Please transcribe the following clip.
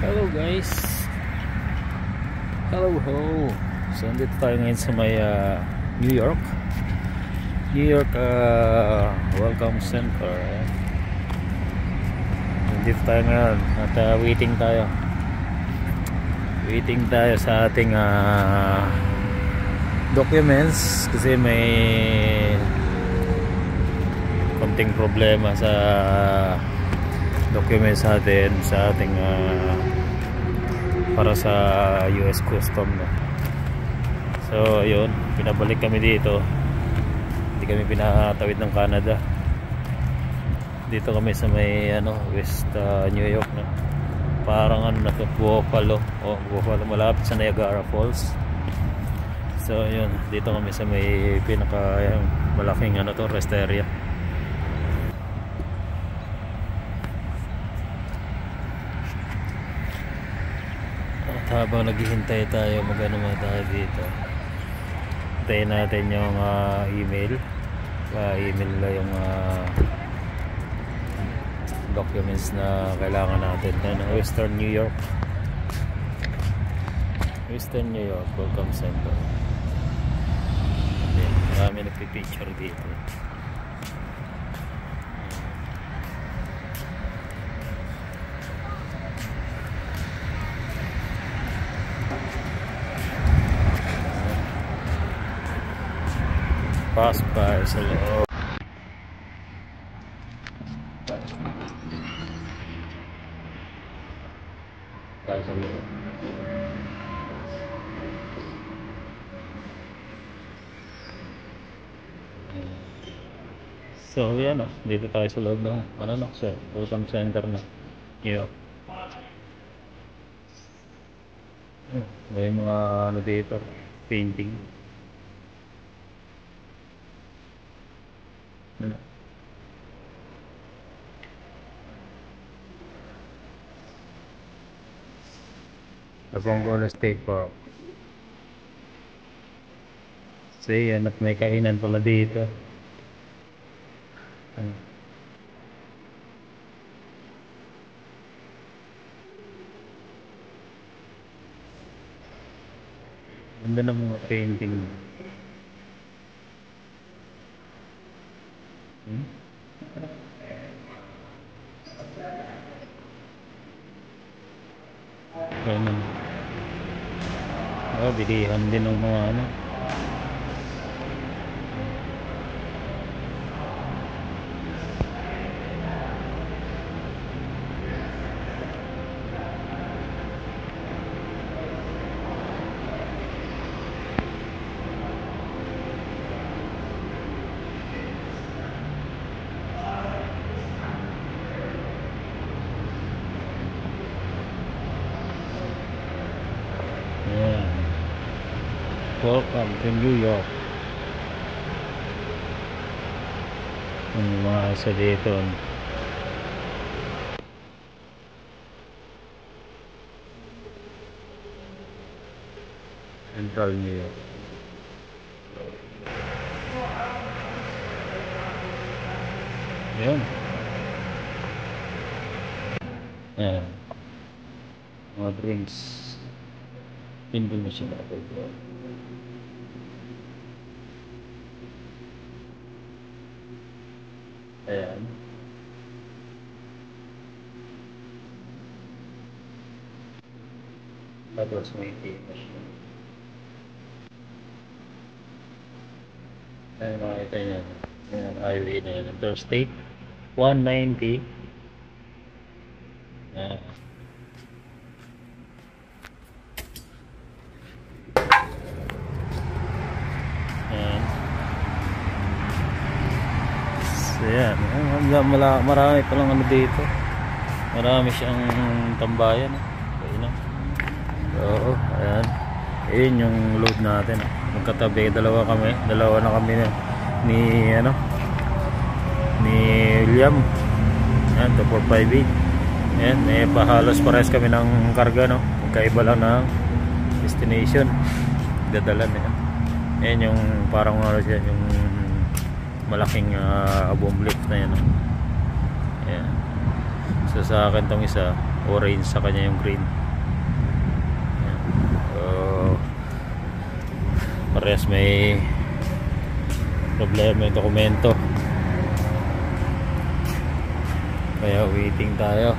Hello guys. Hello ho. So andito tayo ngayon sa may New York Welcome Center. Andito tayo ngayon at waiting tayo sa ating documents kasi may konting problema sa documents natin sa ating para sa US Custom, no? So yun, pinabalik kami dito, hindi kami pinatawid ng Canada. Dito kami sa may West New York, no? Parang Buffalo, Buffalo, malapit sa Niagara Falls. So yun, dito kami sa may pinaka malaking rest area. Habang naghihintay tayo, magano tayo dito, hintayin natin yung email na yung documents na kailangan natin. Western New York Welcome Center. Marami nagpipicture dito. Pasok tayo sa loob. So yan, dito tayo sa loob ng Welcome Center na New York. May mga dito, painting. Abonggola State Park. So yan, at may kainan pala dito. Ganda ng mga painting. Ganun. Bilihan din ng mga Welcome to New York. Ang mga isa dito. Central New York. Yan. Yan. Mga drinks. Pindulo siya natin. Ayan. Tapos may tea machine. Ayan, makikita nyo. Ayan, highway na yan. Interstate 190. Ayan. Ayan, marami palang dito. Marami siyang tambayan. Oo, ayan. Ayun yung load natin. Magkatabi, dalawa na kami ni William. Ayan, 2458. Ayan, pahalos parehas kami ng karga, no? Magkaiba lang ng destination. Dadalan yan. Ayan yung parang siya, yung malaking boom lift na yan. Ayan. So sa akin tong isa orange, sa kanya yung green. So parehas may problema yung dokumento, kaya waiting tayo.